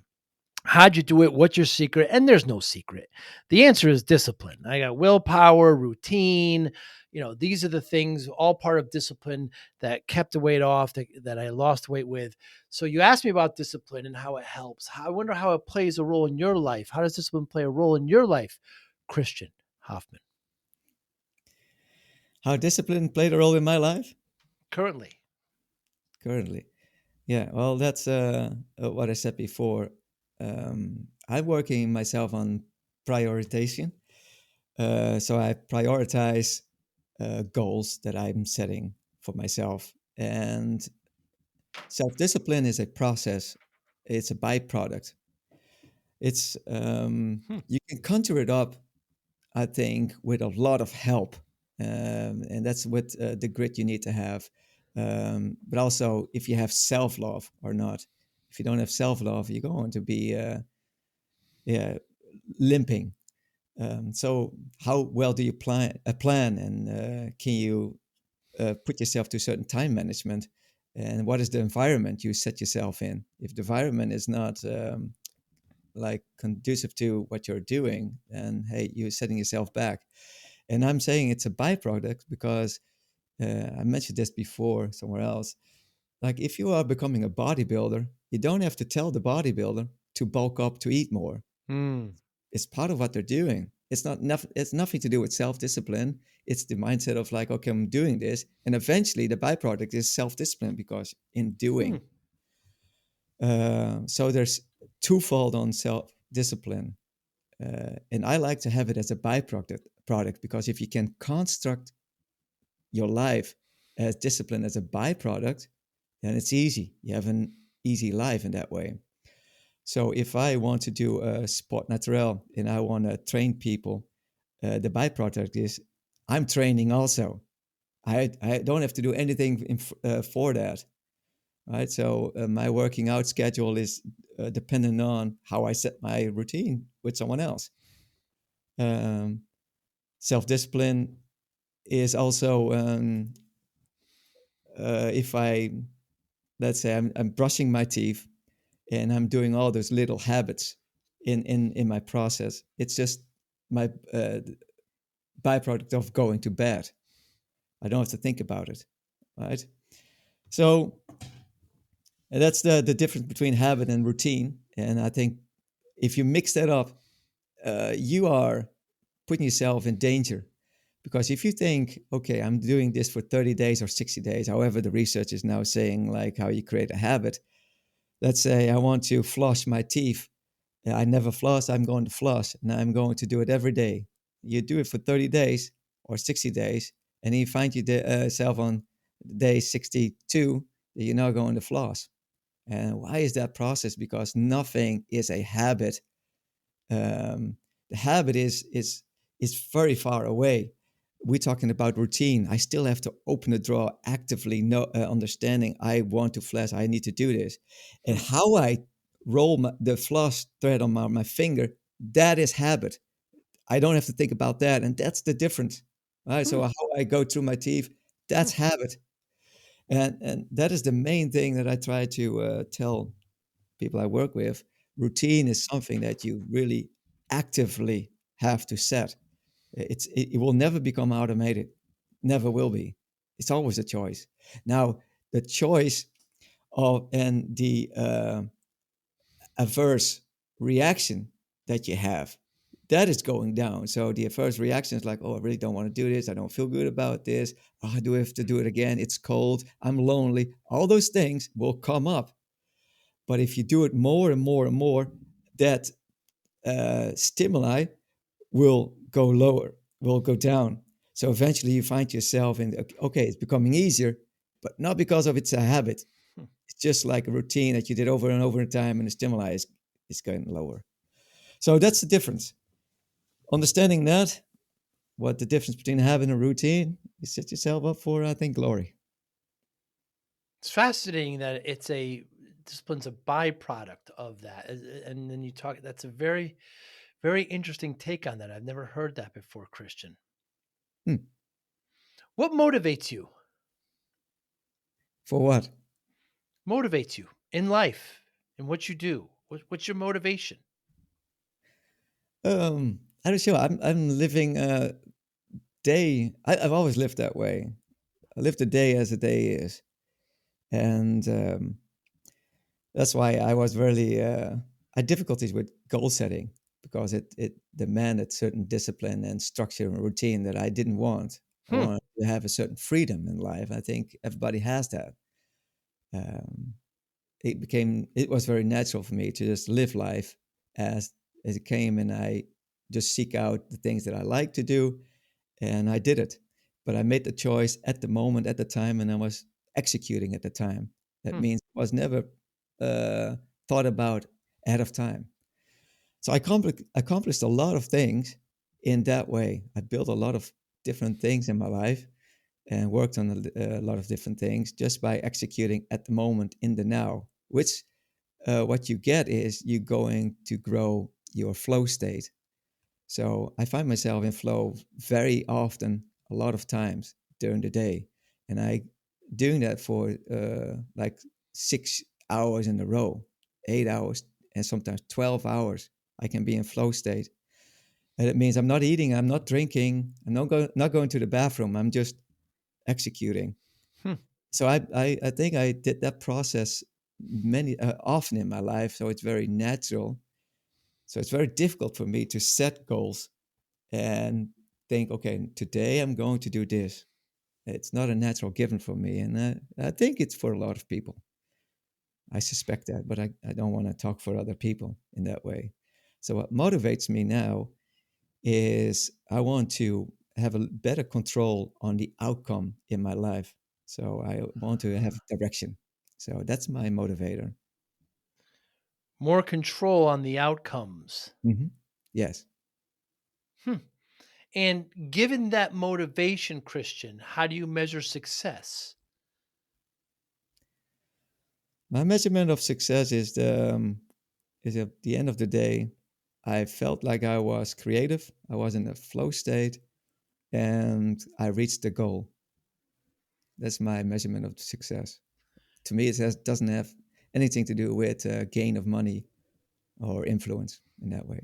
How'd you do it? What's your secret? And there's no secret. The answer is discipline. I got willpower, routine. These are the things, all part of discipline that kept the weight off, that I lost weight with. So you asked me about discipline and how it helps. I wonder how it plays a role in your life. How does discipline play a role in your life, Christian Hofman, How discipline played a role in my life currently? currently. Yeah, well, that's what I said before. I'm working myself on prioritization. So I prioritize goals that I'm setting for myself. And self discipline is a process, it's a byproduct. It's Hmm. you can conjure it up, I think, with a lot of help, and that's with the grit you need to have. But also, if you have self love or not. If you don't have self love, you're going to be yeah, limping. So, how well do you plan a plan, and can you put yourself to certain time management? And what is the environment you set yourself in? If the environment is not like conducive to what you're doing, and hey, you're setting yourself back. And I'm saying it's a byproduct because I mentioned this before somewhere else. Like if you are becoming a bodybuilder, you don't have to tell the bodybuilder to bulk up to eat more. Hmm. It's part of what they're doing. It's nothing to do with self-discipline. It's the mindset of like, okay, I'm doing this. And eventually the byproduct is self-discipline because in Hmm. doing. So there's twofold on self-discipline. And I like to have it as a byproduct because if you can construct your life as discipline as a byproduct, then it's easy. You have an easy life in that way. So if I want to do a sport naturel and I want to train people, the byproduct is I'm training also. I don't have to do anything for that. right? So my working out schedule is dependent on how I set my routine with someone else. Um, Self discipline is also if I, let's say, I'm brushing my teeth and I'm doing all those little habits in my process. It's just my byproduct of going to bed. I don't have to think about it, right? So that's the difference between habit and routine. And I think if you mix that up, you are putting yourself in danger. Because if you think, okay, I'm doing this for 30 days or 60 days, however, the research is now saying, like how you create a habit. Let's say I want to floss my teeth. I never floss, I'm going to floss, and I'm going to do it every day. You do it for 30 days or 60 days, and then you find yourself on day 62 that you're not going to floss. And why is that process? Because nothing is a habit. The habit is very far away. We're talking about routine. I still have to open the drawer actively, understanding I want to floss. I need to do this, and Hmm. how I roll the floss thread on my finger. That is habit. I don't have to think about that, and that's the difference. Right. Hmm. So how I go through my teeth. That's Hmm. habit, and that is the main thing that I try to tell people I work with. Routine is something that you really actively have to set. It will never become automated. Never will be. It's always a choice. Now, the choice of and the adverse reaction that you have, that is going down. So the adverse reaction is like, oh, I really don't want to do this. I don't feel good about this. Oh, I do have to do it again. It's cold. I'm lonely. All those things will come up. But if you do it more and more and more, that stimuli will go lower, will go down. So eventually you find yourself in, okay, it's becoming easier, but not because of it's a habit. Hmm. It's just like a routine that you did over and over in time, and the stimuli is going lower. So that's the difference. Understanding that, what the difference between a habit and a routine, you set yourself up for, I think, glory. It's fascinating that it's a discipline's a byproduct of that, and then you talk. That's a very, very interesting take on that. I've never heard that before, Christian. Hmm. What motivates you? For what? Motivates you in life and what you do? What's your motivation? I don't know. I'm living a day. I've always lived that way. I live the day as the day is, and that's why I was really I had difficulties with goal setting because it demanded certain discipline and structure and routine that I didn't want. I Hmm. wanted to have a certain freedom in life. I think everybody has that. Um, it was very natural for me to just live life as it came, and I just seek out the things that I like to do, and I did it. But I made the choice at the moment, at the time, and I was executing at the time. That Hmm. means it was never uh, thought about ahead of time. So I accomplished a lot of things in that way. I built a lot of different things in my life and worked on a lot of different things just by executing at the moment in the now, which what you get is you're going to grow your flow state. So I find myself in flow very often, a lot of times during the day, and I doing that for like 6 hours in a row, 8 hours, and sometimes 12 hours. I can be in flow state, and it means I'm not eating, I'm not drinking, I'm not going to the bathroom. I'm just executing. Hmm. So I think I did that process many often in my life. So it's very natural. So it's very difficult for me to set goals and think, okay, today I'm going to do this. It's not a natural given for me. And I think it's for a lot of people. I suspect that, but I don't want to talk for other people in that way. So what motivates me now is I want to have a better control on the outcome in my life. So I want to have direction. So that's my motivator. More control on the outcomes. Hmm. Yes. Hmm. And given that motivation, Christian, how do you measure success? My measurement of success is at the end of the day, I felt like I was creative. I was in a flow state, and I reached the goal. That's my measurement of success. To me, doesn't have anything to do with gain of money or influence in that way.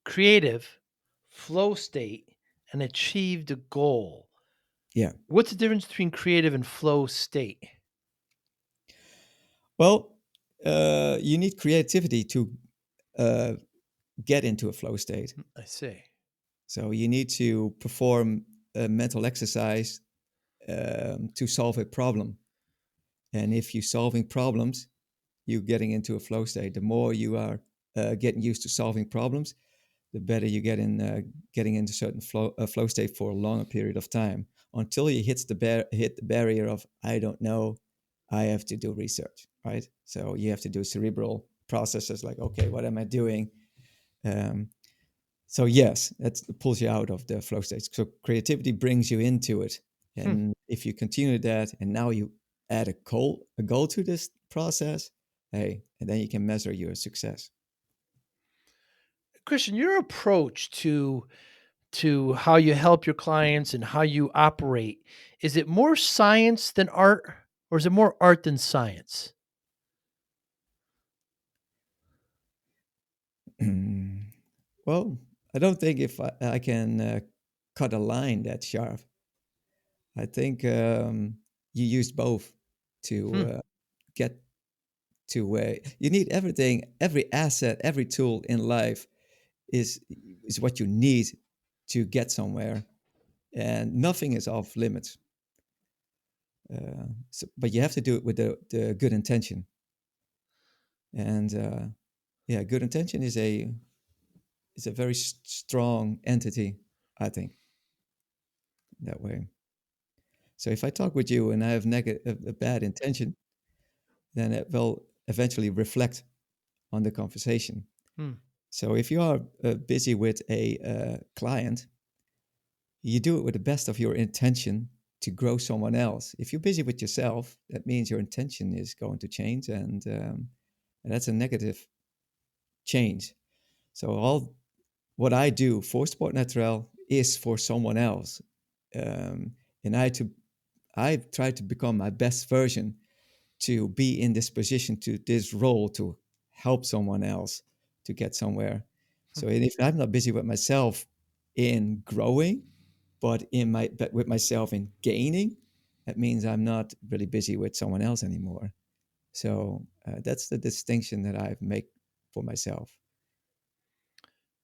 Creative, flow state, and achieved a goal. Yeah. What's the difference between creative and flow state? Well, you need creativity to uh, get into a flow state. I see. So you need to perform a mental exercise to solve a problem. And if you're solving problems, you're getting into a flow state. The more you are getting used to solving problems, the better you get in getting into certain flow state for a longer period of time until you hit the barrier of I don't know, I have to do research, right? So you have to do cerebral processes like okay, what am I doing? Um, so yes, that pulls you out of the flow state. So creativity brings you into it, Hmm. and if you continue that, and now you add a goal to this process, hey, and then you can measure your success. Christian, your approach to how you help your clients and how you operate, is it more science than art, or is it more art than science? Well, I don't think if I can cut a line that sharp. I think you used both to Hmm. get to where you need everything, every asset, every tool in life is is what you need to get somewhere, and nothing is off limits. But you have to do it with the good intention, and yeah, good intention is a very strong entity, I think, that way. So if I talk with you and I have a bad intention, then it will eventually reflect on the conversation. Hmm. So if you are busy with a client, you do it with the best of your intention to grow someone else. If you're busy with yourself, that means your intention is going to change, and that's a negative change. So all what I do for Sport Natural is for someone else, um, and I try to become my best version to be in this position, to this role, to help someone else to get somewhere. Hmm. So if I'm not busy with myself in growing, but with myself in gaining, that means I'm not really busy with someone else anymore. So that's the distinction that I make for myself.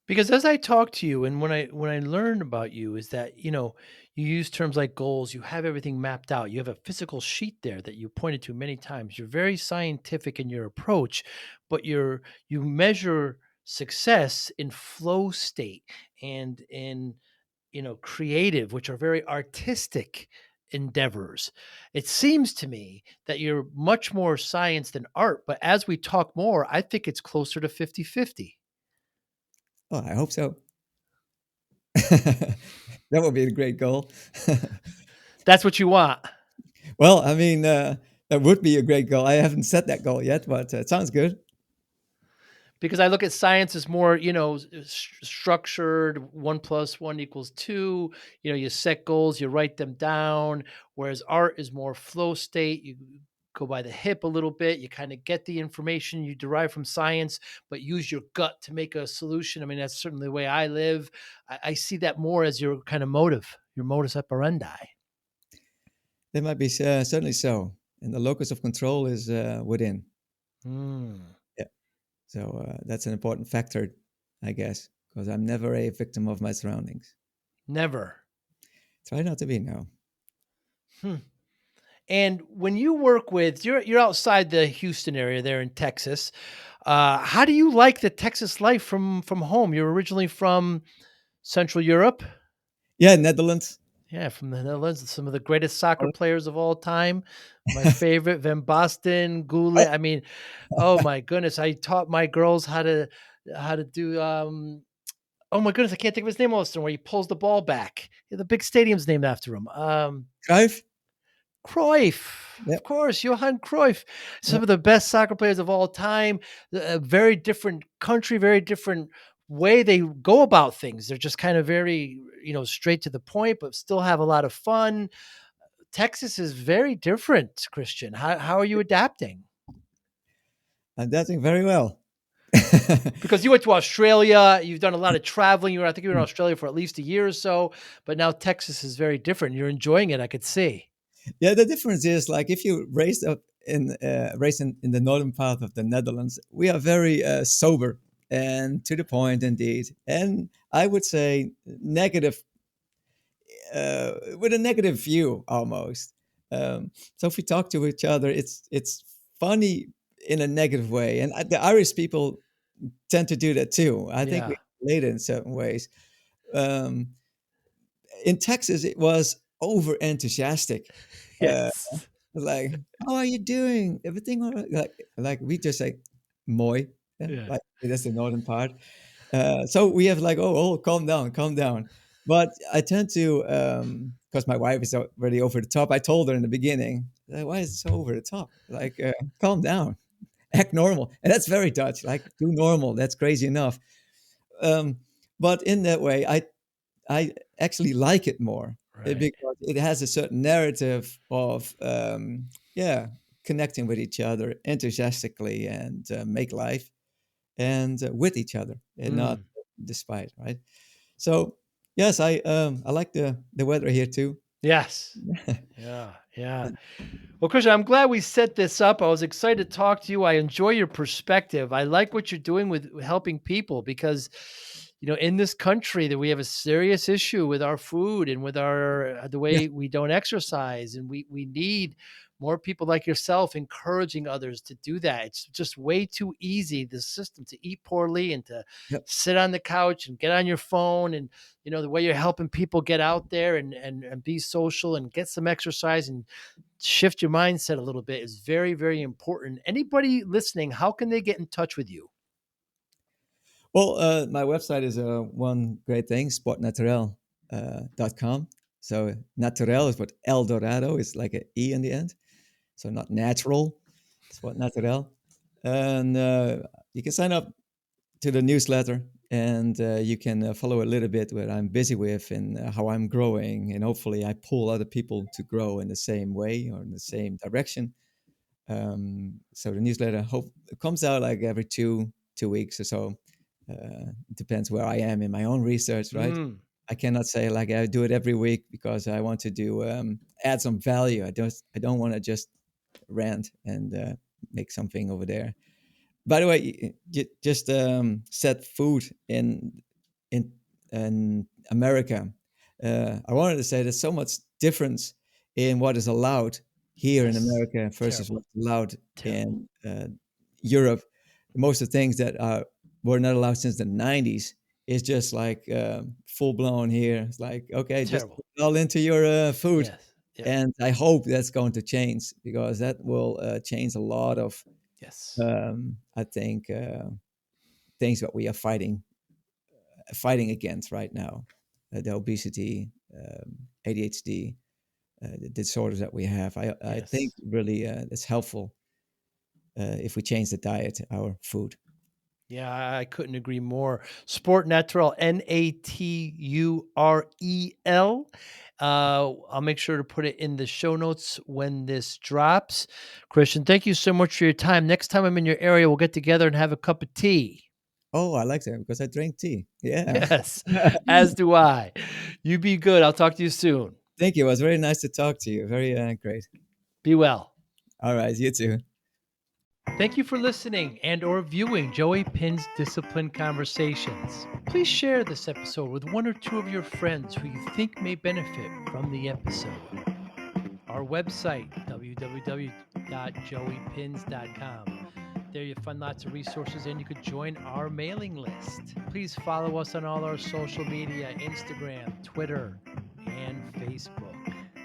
Because as I talk to you and when I learn about you is that, you use terms like goals, you have everything mapped out. You have a physical sheet there that you pointed to many times. You're very scientific in your approach, but you measure success in flow state and in, creative, which are very artistic endeavors. It seems to me that you're much more science than art, but as we talk more, I think it's closer to 50-50. Oh, I hope so. That would be a great goal. That's what you want. Well, I mean, that would be a great goal. I haven't set that goal yet, but it sounds good. Because I look at science as more, structured. 1 + 1 = 2. You set goals, you write them down. Whereas art is more flow state. You go by the hip a little bit. You kind of get the information you derive from science, but use your gut to make a solution. I mean, that's certainly the way I live. I see that more as your kind of motive, your modus operandi. There might be certainly so, and the locus of control is within. Hmm. Yeah. So that's an important factor, I guess, because I'm never a victim of my surroundings. Never. Try not to be, no. Hmm. And when you work with you're outside the Houston area there in Texas. How do you like the Texas life from home? You're originally from Central Europe? Yeah, Netherlands. Yeah, from the Netherlands, some of the greatest soccer players of all time. My favorite, Van Basten, Oh, Goulet. I mean, oh my goodness, I taught my girls how to do, oh my goodness, I can't think of his name all of a sudden, where he pulls the ball back. Yeah, the big stadium's named after him. Cruyff? Cruyff, of Yep. course, Johan Cruyff, some Yep. of the best soccer players of all time. A very different country, very different way they go about things. They're just kind of very, straight to the point, but still have a lot of fun. Texas is very different, Christian. How are you adapting? Adapting very well. Because you went to Australia, you've done a lot of traveling. I think you were in Australia for at least a year or so, but now Texas is very different. You're enjoying it, I could see. Yeah, the difference is like if you raised in the northern part of the Netherlands, we are very sober and to the point indeed, and I would say negative with a negative view almost. So if we talk to each other, it's funny in a negative way, and the Irish people tend to do that too. I think we Yeah. relate in certain ways. Um, in Texas, it was over enthusiastic. Uh, Yes. like, how are you doing? Everything all right? Like we just say, "Mooi," yeah, Yeah. like that's the northern part. So we have like, oh, calm down, calm down. But I tend to, because my wife is already over the top. I told her in the beginning, like, why is it so over the top? Like, calm down, act normal, and that's very Dutch. Like, do normal. That's crazy enough. Um, but in that way, I actually like it more Right. because it has a certain narrative of yeah, connecting with each other enthusiastically and make life and with each other and not Mm. despite, right? So yes, I like the weather here too. Yes. Yeah. Yeah. Well, Christian, I'm glad we set this up. I was excited to talk to you. I enjoy your perspective. I like what you're doing with helping people because, in this country that we have a serious issue with our food and with our the Yeah, way we don't exercise, and we need more people like yourself encouraging others to do that. It's just way too easy, the system, to eat poorly and to yeah. sit on the couch and get on your phone. And the way you're helping people get out there and be social and get some exercise and shift your mindset a little bit is very, very important. Anybody listening, how can they get in touch with you? Well, my website is one great thing, sportnaturel .com. So naturel is what El Dorado is like an E in the end. So not natural, sport naturel. And you can sign up to the newsletter and you can follow a little bit what I'm busy with and how I'm growing. And hopefully I pull other people to grow in the same way or in the same direction. So the newsletter it comes out like every two weeks or so. It depends where I am in my own research, right? Mm, I cannot say like I do it every week because I want to do add some value. I don't want to just rant and make something over there. By the way, just said food in in America. I wanted to say there's so much difference in what is allowed here in yes. America versus Terrible. what's allowed Terrible. in Europe. Most of the things that are were not allowed since the '90s is just like full blown here. It's like okay, just Terrible. put it all into your food, Yes. Yep. and I hope that's going to change because that will change a lot of Yes. I think things that we are fighting against right now, the obesity, ADHD, the disorders that we have. I think Yes. really it's helpful if we change the diet, our food. Yeah, I couldn't agree more. Sport Naturel, Naturel. I'll make sure to put it in the show notes when this drops. Christian, thank you so much for your time. Next time I'm in your area, we'll get together and have a cup of tea. Oh, I like that because I drink tea. Yeah. Yes, as do I. You be good. I'll talk to you soon. Thank you. It was very nice to talk to you. Very great. Be well. All right. You too. Thank you for listening and or viewing Joey Pinz Discipline Conversations. Please share this episode with one or two of your friends who you think may benefit from the episode. Our website, www.joeypins.com. There you'll find lots of resources and you could join our mailing list. Please follow us on all our social media, Instagram, Twitter, and Facebook.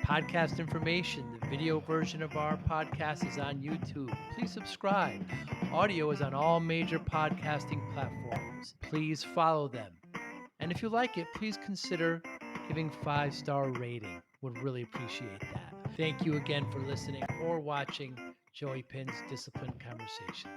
Podcast information, the video version of our podcast is on YouTube. Please subscribe. Audio is on all major podcasting platforms. Please follow them. And if you like it, please consider giving 5-star rating. Would really appreciate that. Thank you again for listening or watching Joey Pinz Discipline Conversations.